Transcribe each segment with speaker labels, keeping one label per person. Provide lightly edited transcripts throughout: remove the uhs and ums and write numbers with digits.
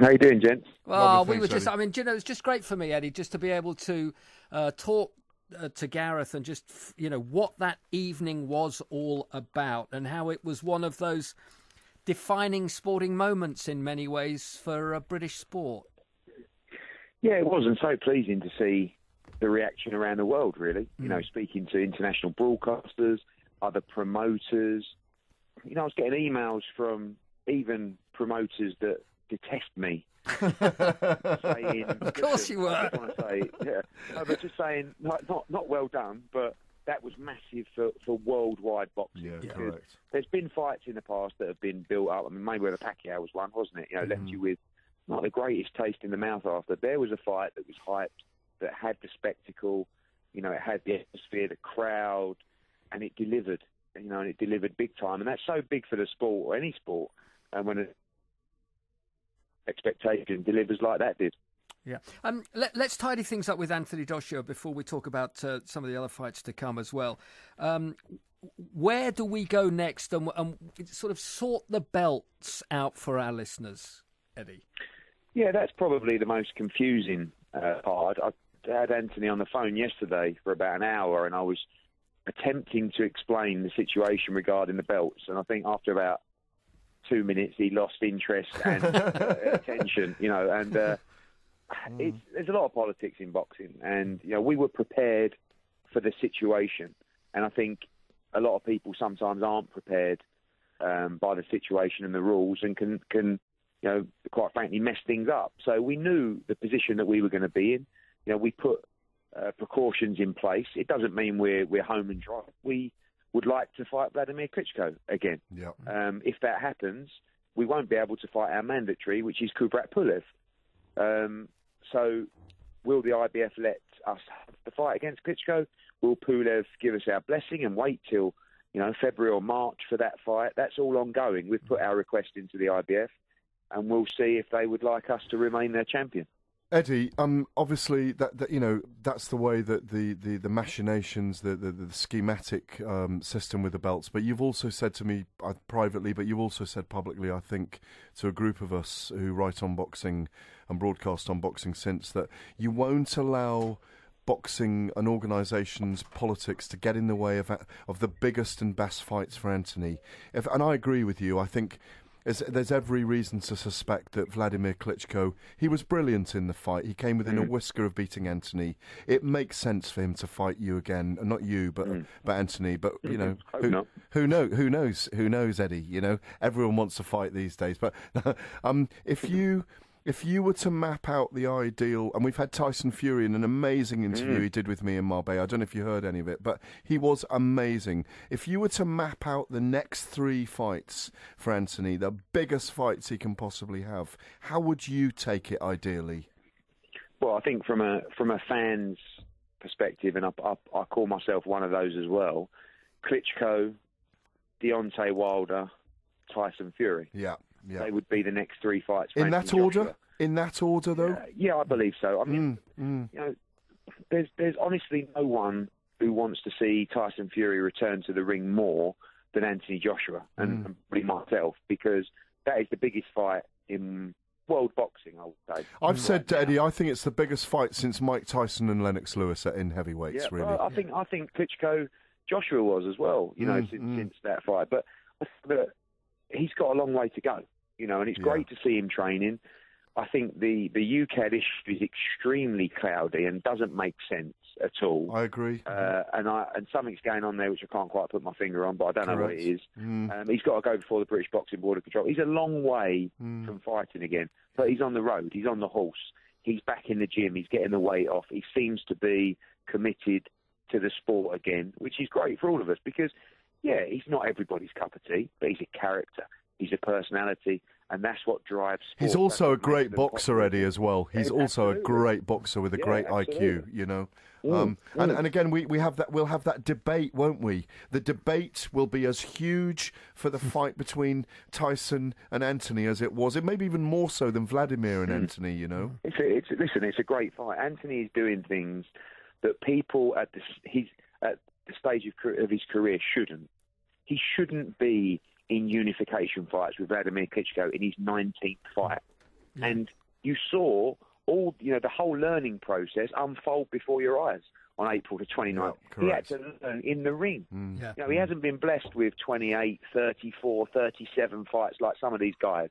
Speaker 1: How you doing, gents?
Speaker 2: Well, we were just, I mean, you know, it's just great for me, Eddie, just to be able to talk to Gareth and just, you know, what that evening was all about and how it was one of those defining sporting moments in many ways for British sport.
Speaker 1: Yeah, it was, and so pleasing to see the reaction around the world, really. You know, speaking to international broadcasters, other promoters. You know, I was getting emails from even promoters that detest me. Saying,
Speaker 2: of course you were.
Speaker 1: I just want to say, yeah, no, but just saying, not well done, but that was massive for worldwide boxing.
Speaker 3: Yeah, correct.
Speaker 1: There's been fights in the past that have been built up. I mean, Mayweather Pacquiao was one, wasn't it? You know, left you with not the greatest taste in the mouth after. There was a fight that was hyped, that had the spectacle, you know, it had the atmosphere, the crowd, and it delivered. You know, and it delivered big time, and that's so big for the sport or any sport. And when an expectation delivers like that did.
Speaker 2: Yeah. Let's tidy things up with Anthony Joshua before we talk about some of the other fights to come as well. Where do we go next and sort of sort the belts out for our listeners, Eddie?
Speaker 1: Yeah, that's probably the most confusing part. I had Anthony on the phone yesterday for about an hour, and I was attempting to explain the situation regarding the belts. And I think after about 2 minutes, he lost interest and attention, you know, and there's a lot of politics in boxing. And, you know, we were prepared for the situation. And I think a lot of people sometimes aren't prepared by the situation and the rules and can, you know, quite frankly, mess things up. So we knew the position that we were going to be in. You know, we put precautions in place. It doesn't mean we're home and dry. We would like to fight Wladimir Klitschko again.
Speaker 3: Yeah.
Speaker 1: If that happens, we won't be able to fight our mandatory, which is Kubrat Pulev. So will the IBF let us have the fight against Klitschko? Will Pulev give us our blessing and wait till, you know, February or March for that fight? That's all ongoing. We've put our request into the IBF, and we'll see if they would like us to remain their champion.
Speaker 3: Eddie, obviously that you know, that's the way that the machinations, the schematic system with the belts. But you've also said to me privately, but you've also said publicly, I think, to a group of us who write on boxing and broadcast on boxing since, that you won't allow boxing and organisations' politics to get in the way of the biggest and best fights for Anthony. And I agree with you. I think there's every reason to suspect that Wladimir Klitschko, he was brilliant in the fight. He came within a whisker of beating Anthony. It makes sense for him to fight you again, not you, but Anthony. But you know, who knows, Eddie? You know, everyone wants to fight these days. But If you were to map out the ideal, and we've had Tyson Fury in an amazing interview he did with me in Marbella. I don't know if you heard any of it, but he was amazing. If you were to map out the next 3 fights for Anthony, the biggest fights he can possibly have, how would you take it ideally?
Speaker 1: Well, I think from a fan's perspective, and I call myself one of those as well, Klitschko, Deontay Wilder, Tyson Fury.
Speaker 3: Yeah. Yeah.
Speaker 1: They would be the next 3 fights.
Speaker 3: In that order? In that order, though?
Speaker 1: Yeah, I believe so. I mean, you know, there's honestly no one who wants to see Tyson Fury return to the ring more than Anthony Joshua and probably myself, because that is the biggest fight in world boxing, I would say.
Speaker 3: I've said, Eddie, I think it's the biggest fight since Mike Tyson and Lennox Lewis in heavyweights, really.
Speaker 1: I think Klitschko Joshua was as well, you know, since that fight. But he's got a long way to go, you know, and it's great to see him training. I think the UCAD issue is extremely cloudy and doesn't make sense at all.
Speaker 3: I agree.
Speaker 1: And something's going on there which I can't quite put my finger on, but I don't know what it is. He's got to go before the British Boxing Board of Control. He's a long way from fighting again, but he's on the road. He's on the horse. He's back in the gym. He's getting the weight off. He seems to be committed to the sport again, which is great for all of us because, yeah, he's not everybody's cup of tea, but he's a character. He's a personality, and that's what drives sport.
Speaker 3: He's also a great boxer, Eddie, as well. He's also a great boxer with a great IQ, you know. And again, we'll have that debate, won't we? The debate will be as huge for the fight between Tyson and Anthony as it was. It may be even more so than Wladimir and Anthony, you know.
Speaker 1: It's a great fight. Anthony is doing things that people at the stage of his career shouldn't. He shouldn't be in unification fights with Wladimir Klitschko in his 19th fight. And you saw all, the whole learning process unfold before your eyes on April the 29th. He had to learn in the ring. He hasn't been blessed with 28, 34, 37 fights like some of these guys.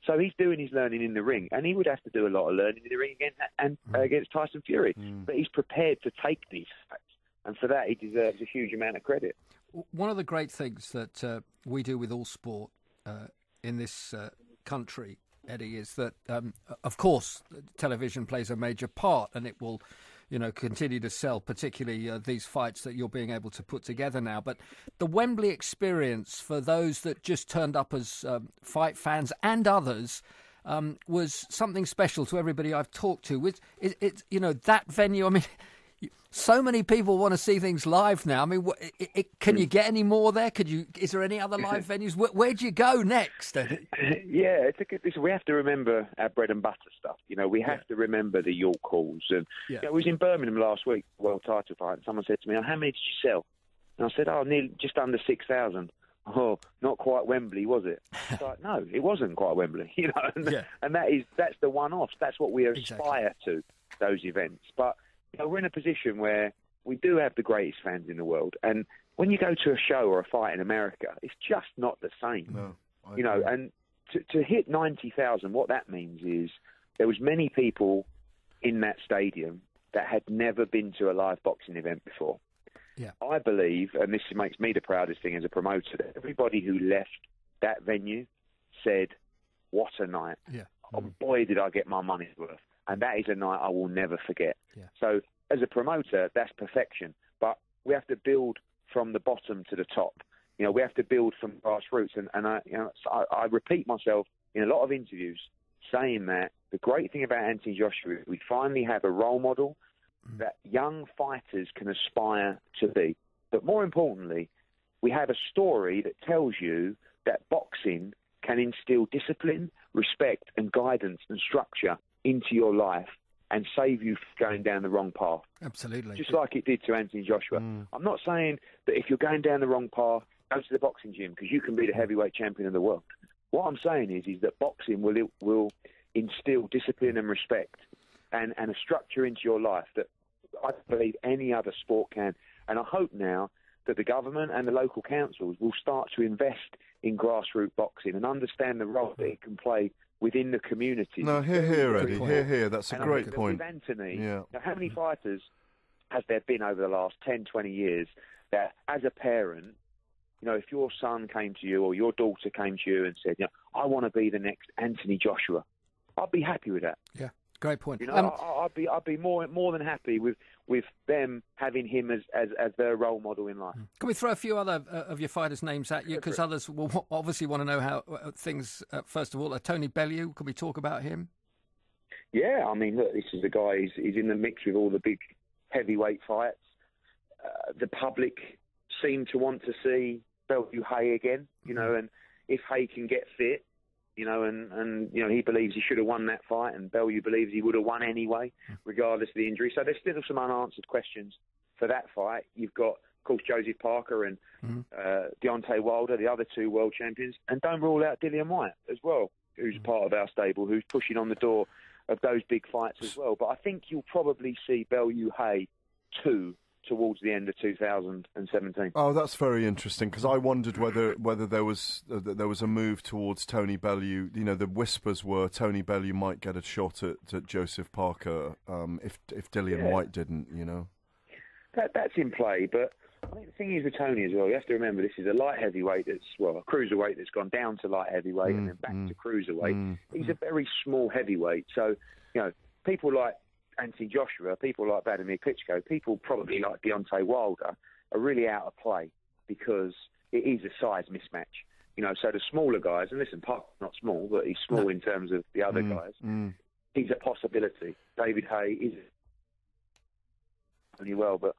Speaker 1: So he's doing his learning in the ring, and he would have to do a lot of learning in the ring against Tyson Fury. But he's prepared to take these fights, and for that he deserves a huge amount of credit.
Speaker 2: One of the great things that we do with all sport in this country, Eddie, is that, of course, television plays a major part, and it will continue to sell, particularly these fights that you're being able to put together now. But the Wembley experience, for those that just turned up as fight fans and others, was something special to everybody I've talked to. It's that venue, I mean, so many people want to see things live now. I mean, can you get any more there? Is there any other live venues? Where do you go next, Eddie?
Speaker 1: Yeah, it's a good. We have to remember our bread and butter stuff. We have to remember the York Halls. And I was in Birmingham last week, world title fight. And someone said to me, "How many did you sell?" And I said, nearly just under 6,000. Oh, not quite Wembley, was it? It's like, no, it wasn't quite Wembley. And that's the one-offs. That's what we aspire to, those events. But we're in a position where we do have the greatest fans in the world, and when you go to a show or a fight in America, it's just not the same.
Speaker 3: No,
Speaker 1: and to hit 90,000, what that means is there was many people in that stadium that had never been to a live boxing event before.
Speaker 2: Yeah,
Speaker 1: I believe, and this makes me the proudest thing as a promoter, that everybody who left that venue said, "What a night!
Speaker 2: Yeah,
Speaker 1: boy, did I get my money's worth." And that is a night I will never forget.
Speaker 2: Yeah.
Speaker 1: So as a promoter, that's perfection. But we have to build from the bottom to the top. We have to build from grassroots. And I repeat myself in a lot of interviews saying that the great thing about Anthony Joshua is we finally have a role model that young fighters can aspire to be. But more importantly, we have a story that tells you that boxing can instill discipline, respect and guidance and structure into your life and save you from going down the wrong path.
Speaker 2: Absolutely.
Speaker 1: Just like it did to Anthony Joshua. I'm not saying that if you're going down the wrong path, go to the boxing gym because you can be the heavyweight champion of the world. What I'm saying is that boxing will instill discipline and respect and a structure into your life that I believe any other sport can. And I hope now that the government and the local councils will start to invest in grassroots boxing and understand the role that it can play within the community.
Speaker 3: No, hear, Eddie. Hear. That's a great point.
Speaker 1: With Anthony, how many fighters has there been over the last 10, 20 years that, as a parent, if your son came to you or your daughter came to you and said, I want to be the next Anthony Joshua, I'd be happy with that.
Speaker 2: Yeah, great point.
Speaker 1: I'd be more than happy with them having him as their role model in life.
Speaker 2: Can we throw a few other of your fighters' names at you? Because others will obviously want to know how things, first of all, Tony Bellew, can we talk about him?
Speaker 1: Yeah, I mean, look, this is the guy, he's in the mix with all the big heavyweight fights. The public seem to want to see Bellew Hay again, and if Hay can get fit, and he believes he should have won that fight, and Bellew believes he would have won anyway, regardless of the injury. So there's still some unanswered questions for that fight. You've got, of course, Joseph Parker and Deontay Wilder, the other two world champions, and don't rule out Dillian Whyte as well, who's part of our stable, who's pushing on the door of those big fights as well. But I think you'll probably see Bellew Hay 2 towards the end of 2017.
Speaker 3: Oh, that's very interesting, because I wondered whether there was a move towards Tony Bellew. The whispers were Tony Bellew might get a shot at Joseph Parker if Dillian Whyte didn't.
Speaker 1: That's in play, but I think the thing is with Tony as well, you have to remember this is a light heavyweight a cruiserweight that's gone down to light heavyweight and then back to cruiserweight. He's a very small heavyweight, so people like Anthony Joshua, people like Wladimir Klitschko, people probably like Deontay Wilder are really out of play because it is a size mismatch. So the smaller guys, and listen, Park's not small, but he's small in terms of the other guys. He's a possibility. David Hay is only well, but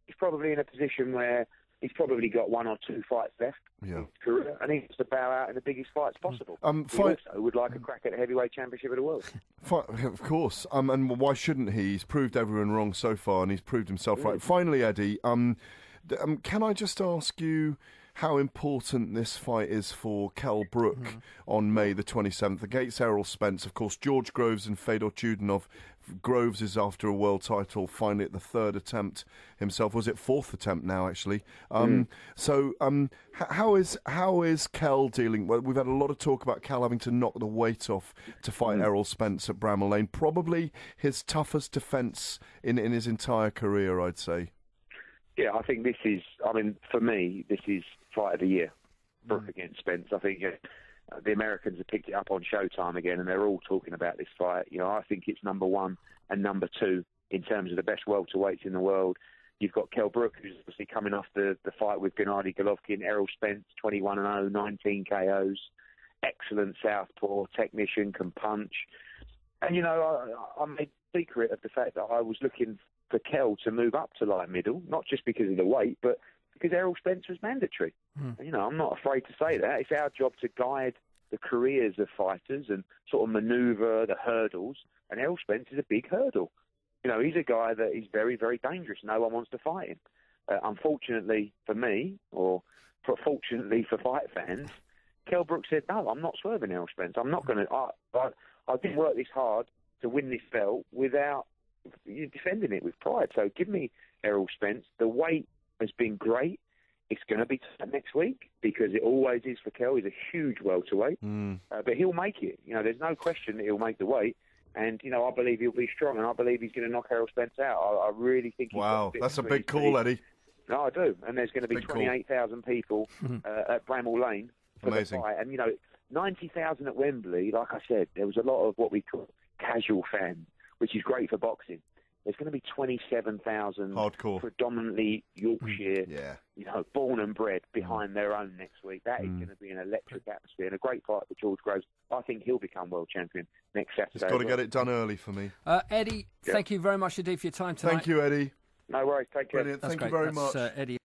Speaker 1: he's probably in a position where he's probably got 1 or 2 fights left in his career, and he wants to bow out in the biggest fights possible. He also would like a crack at the heavyweight championship of the world.
Speaker 3: Of course. And why shouldn't he? He's proved everyone wrong so far, and he's proved himself right. Finally, Eddie, can I just ask you, how important this fight is for Kell Brook on May the 27th against Errol Spence. Of course, George Groves and Fedor Chudinov. Groves is after a world title, finally at the third attempt himself. Was it fourth attempt now, actually? So how is Kell dealing? Well, we've had a lot of talk about Kell having to knock the weight off to fight Errol Spence at Bramall Lane. Probably his toughest defence in his entire career, I'd say.
Speaker 1: Yeah, I think this is, for me, this is fight of the year, Brook against Spence. I think the Americans have picked it up on Showtime again, and they're all talking about this fight. I think it's number one and number two in terms of the best welterweights in the world. You've got Kell Brook, who's obviously coming off the fight with Gennady Golovkin. Errol Spence, 21-0, 19 KOs. Excellent southpaw, technician, can punch. And, I made a secret of the fact that I was looking for Kell to move up to light middle, not just because of the weight, but because Errol Spence was mandatory. I'm not afraid to say that. It's our job to guide the careers of fighters and sort of manoeuvre the hurdles, and Errol Spence is a big hurdle. He's a guy that is very, very dangerous. No one wants to fight him. Unfortunately for me, or fortunately for fight fans, Kell Brook said, no, I'm not swerving Errol Spence. I'm not going to... I didn't work this hard to win this belt without defending it with pride. So give me Errol Spence. The weight has been great. It's going to be tough next week because it always is for Kell. He's a huge welterweight, but he'll make it. There's no question that he'll make the weight, and I believe he'll be strong, and I believe he's going to knock Errol Spence out. I really think.
Speaker 3: Wow, that's a big call, Eddie.
Speaker 1: No, I do, and there's going to be 28,000 people at Bramall Lane for the fight, and 90,000 at Wembley. Like I said, there was a lot of what we call casual fans, which is great for boxing. There's going to be 27,000
Speaker 3: hardcore,
Speaker 1: predominantly Yorkshire, born and bred behind their own next week. That is going to be an electric atmosphere and a great fight for George Groves. I think he'll become world champion next Saturday.
Speaker 3: He's got to get it done early for me.
Speaker 2: Eddie, thank you very much indeed for your time tonight.
Speaker 3: Thank you, Eddie.
Speaker 1: No worries. Take care.
Speaker 3: Brilliant. Thank you very much.
Speaker 2: Eddie.